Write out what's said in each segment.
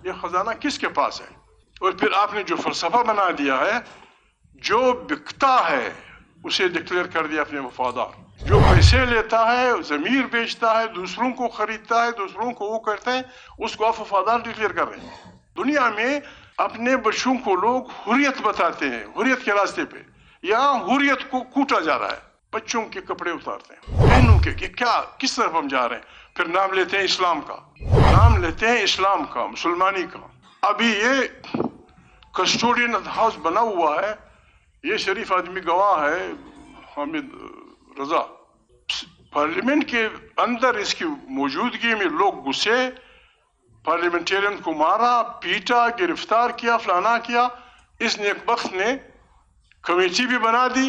یہ خزانہ کس کے پاس ہے؟ اور پھر آپ نے جو فلسفہ بنا دیا ہے، جو بکتا ہے اسے ڈکلیئر کر دیا اپنے وفادار، جو پیسے لیتا ہے، ضمیر بیچتا ہے، دوسروں کو خریدتا ہے، دوسروں کو وہ کرتے ہیں، اس کو آپ وفادار ڈکلیئر کر رہے ہیں۔ دنیا میں اپنے بچوں کو لوگ حریت بتاتے ہیں، حریت کے راستے پہ، یہاں حریت کو کوٹا جا رہا ہے، بچوں کے کپڑے اتارتے ہیں، بہنوں کے، کہ کیا کس طرف ہم جا رہے ہیں؟ پھر نام لیتے ہیں اسلام کا، نام لیتے ہیں اسلام کا، مسلمانی کا۔ ابھی یہ کسٹوڈین ہاؤس بنا ہوا ہے، یہ شریف آدمی گواہ ہے، حامد رضا، پارلیمنٹ کے اندر اس کی موجودگی میں لوگ گھسے، پارلیمنٹیرین کو مارا، پیٹا، گرفتار کیا، فلانا کیا۔ اس نیک بخت نے کمیٹی بھی بنا دی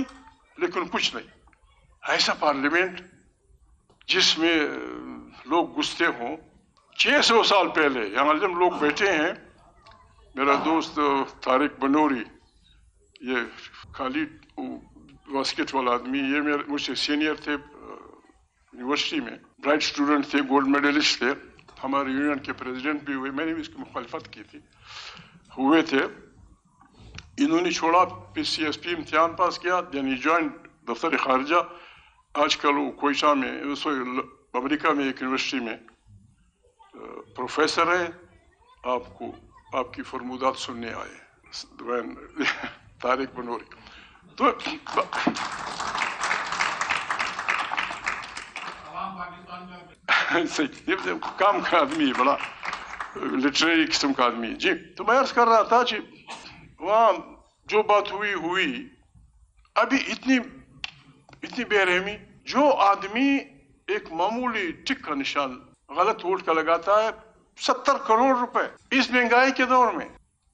لیکن کچھ نہیں۔ ایسا پارلیمنٹ جس میں لوگ گھستے ہوں۔ 600 سال پہلے یہاں جب لوگ بیٹھے ہیں، میرا دوست طارق بنوری، یہ خالد واسکٹ والا آدمی، یہ مجھ سے سینئر تھے یونیورسٹی میں، برائٹ اسٹوڈنٹ تھے، گولڈ میڈلسٹ تھے، ہمارے یونین کے پریزیڈنٹ بھی ہوئے، میں نے بھی اس کی مخالفت کی تھی، ہوئے تھے۔ انہوں نے چھوڑا، پھر سی ایس پی امتحان پاس کیا، یعنی جوائنٹ دفتر خارجہ۔ آج کل وہ کوئٹہ میں، امریکہ میں ایک یونیورسٹی میں پروفیسر ہے، آپ کی فرمودات سننے آئے، طارق بنوری۔ تو کام کا آدمی، بڑا لٹریری قسم کا آدمی۔ جی، تو میں عرض کر رہا تھا جی، وہاں جو بات ہوئی، ابھی اتنی بے رحمی۔ جو آدمی ایک معمولی ٹک کا نشان غلط ووٹ کا لگاتا ہے، 70 کروڑ روپے اس مہنگائی کے دور میں۔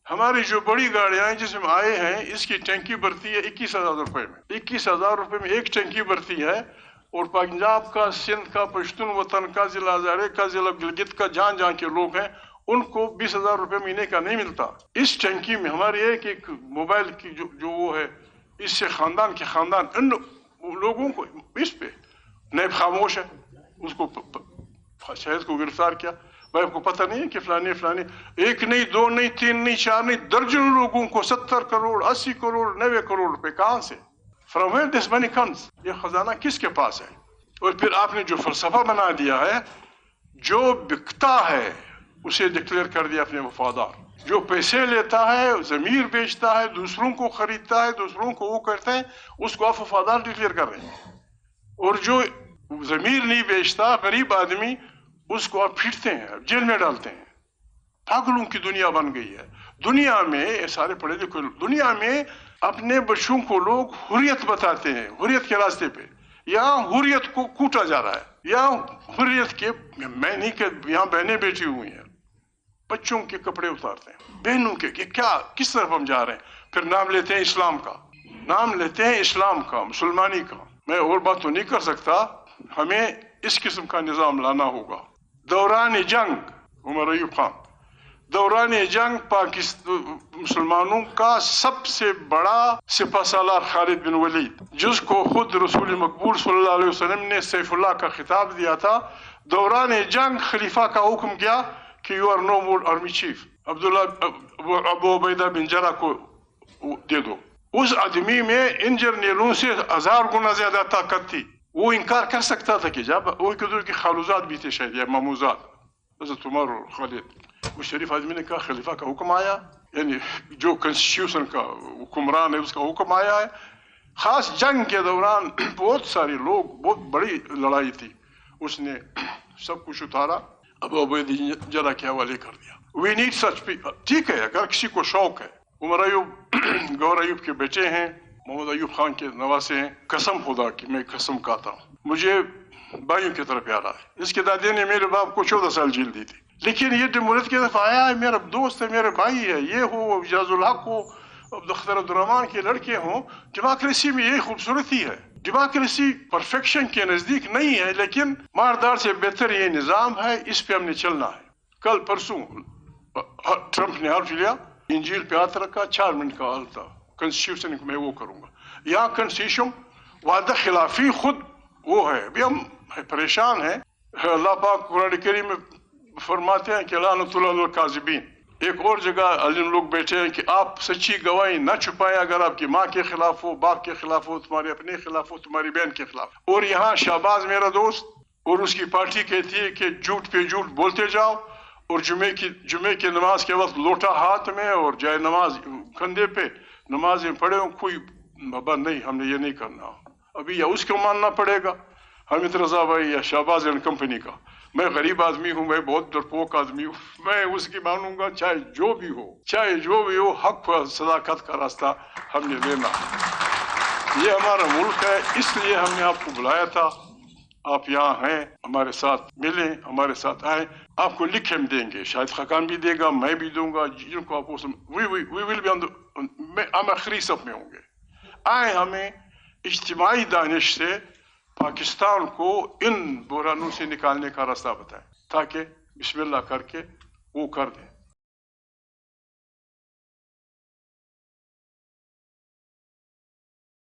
ہماری جو بڑی گاڑیاں جس میں آئے ہیں، اس کی ٹینکی بھرتی ہے 21,000 روپے میں، 21,000 روپے میں ایک ٹینکی بھرتی ہے۔ اور پنجاب کا، سندھ کا، پشتون وطن کا، ضلع ہزارے کا، ضلع گلگت کا، جہاں کے لوگ ہیں، ان کو 20,000 روپے مہینے کا نہیں ملتا۔ اس ٹینکی میں ہماری ایک موبائل کی جو وہ ہے، اس سے خاندان کے خاندان، ان لوگوں کو اس پہ نیب خاموش ہے، اس کو شاید کو گرفتار کیا۔ بھائی، آپ کو پتہ نہیں ہے کہ فلانے ایک نہیں، دو نہیں، تین نہیں، چار نہیں، درجن لوگوں کو 70 کروڑ، 80 کروڑ، 90 کروڑ روپے کہاں سے؟ From where this money comes؟ یہ خزانہ کس کے پاس ہے؟ اور پھر آپ نے جو فلسفہ بنا دیا ہے، جو بکتا ہے اسے ڈکلیئر کر دیا اپنے وفادار، جو پیسے لیتا ہے، ضمیر بیچتا ہے، دوسروں کو خریدتا ہے، دوسروں کو وہ کرتے ہیں، اس کو آپ وفادار ڈکلیئر کر رہے ہیں۔ اور جو ضمیر نہیں بیچتا، غریب آدمی، اس کو آپ پھیٹتے ہیں، جیل میں ڈالتے ہیں۔ پاگلوں کی دنیا بن گئی ہے۔ دنیا میں، سارے پڑھے لکھے، دنیا میں اپنے بچوں کو لوگ حریت بتاتے ہیں، حریت کے راستے پہ، یہاں حریت کو کوٹا جا رہا ہے۔ یہاں حریت کے، میں نہیں کہ یہاں بہنیں بیٹھی ہوئی ہیں، بچوں کے کپڑے اتارتے ہیں، بہنوں کے، کہ کیا کس طرف ہم جا رہے ہیں؟ پھر نام لیتے ہیں اسلام کا، نام لیتے ہیں اسلام کا، مسلمانی کا۔ میں اور بات تو نہیں کر سکتا، ہمیں اس قسم کا نظام لانا ہوگا۔ دوران جنگ، عمر ایوب خان، دوران جنگ مسلمانوں کا سب سے بڑا سپہ سالار خالد بن ولید، جس کو خود رسول مقبول صلی اللہ علیہ وسلم نے سیف اللہ کا خطاب دیا تھا، دوران جنگ خلیفہ کا حکم کیا کہ you are no more army chief, Abu Ubaidah bin Jarrah کو دے دو۔ اس آدمی میں ان جرنیلوں سے 1000 گنا زیادہ طاقت تھی۔ وہ انکار کر سکتا تھا کہ جب وہ کدھر کے خالوزات بھی تھے شاید، یا ماموزات، حضرت عمر اور خالد۔ وہ شریف آدمی نے کہا خلیفہ کا حکم آیا، یعنی جو کنسٹیٹیوشن کا حکمران ہے اس کا حکم آیا ہے۔ خاص جنگ کے دوران بہت سارے لوگ، بہت بڑی لڑائی تھی، اس نے سب کچھ اتارا، ابو عبیدہ جرح کے حوالے کر دیا۔ We need such people. ٹھیک ہے، اگر کسی کو شوق ہے، عمر ایوب گور ایوب کے بیٹے ہیں، محمد ایوب خان کے نواسے ہیں، قسم خدا کی میں قسم کھاتا ہوں، مجھے بھائیوں کی طرح پیارا ہے۔ اس کے دادے نے میرے باپ کو 14 سال جیل دی تھی، لیکن یہ جمہوریت کی طرف آیا ہے، میرا دوست ہے، میرے بھائی ہے، یہ ہو اجاز الحق ہو، اختر عبدالرحمان کے لڑکے ہوں۔ ڈیموکریسی میں یہی خوبصورتی ہے۔ ڈیموکریسی پرفیکشن کے نزدیک نہیں ہے، لیکن ماردار سے بہتر یہ نظام ہے، اس پہ ہم نے چلنا ہے۔ کل پرسوں ٹرمپ نے حلف لیا، انجیل پہ ہاتھ رکھا، 4 منٹ کا حلف تھا، کنسٹیٹیوشن میں وہ کروں گا۔ یہاں کنسٹیٹیوشن وعدہ خلافی خود وہ ہے۔ ابھی ہم پریشان ہیں۔ اللہ پاک قرآن کریم میں فرماتے ہیں کہ لعنت اللہ علی الکاذبین، ایک اور جگہ علم لوگ بیٹھے ہیں کہ آپ سچی گواہی نہ چھپائیں، اگر آپ کی ماں کے خلاف ہو، باپ کے خلاف ہو، تمہارے اپنے خلاف ہو، تمہاری بہن کے خلاف. اور یہاں شہباز میرا دوست اور اس کی پارٹی کہتی ہے کہ جھوٹ پہ جھوٹ بولتے جاؤ، اور جمعے کی نماز کے وقت لوٹا ہاتھ میں اور جائے نماز کندھے پہ نمازیں پڑھے ہوں. کوئی بابا نہیں، ہم نے یہ نہیں کرنا. ابھی یا اس کو ماننا پڑے گا حامد رضا بھائی یا شہباز اینڈ کمپنی کا. میں غریب آدمی ہوں، میں بہت ڈرپوک آدمی ہوں، میں اس کی مانوں گا چاہے جو بھی ہو. حق و صداقت کا راستہ ہم نے لینا. یہ ہمارا ملک ہے، اس لیے ہم نے آپ کو بلایا تھا. آپ یہاں ہیں، ہمارے ساتھ ملیں، ہمارے ساتھ آئیں. آپ کو لکھ ہم دیں گے، شاید خاقان بھی دے گا، میں بھی دوں گا، جن کو آپ کو ہم آخری صف میں ہوں گے. آئیں، ہمیں اجتماعی دانش سے پاکستان کو ان بحرانوں سے نکالنے کا راستہ بتائیں، تاکہ بسم اللہ کر کے وہ کر دیں.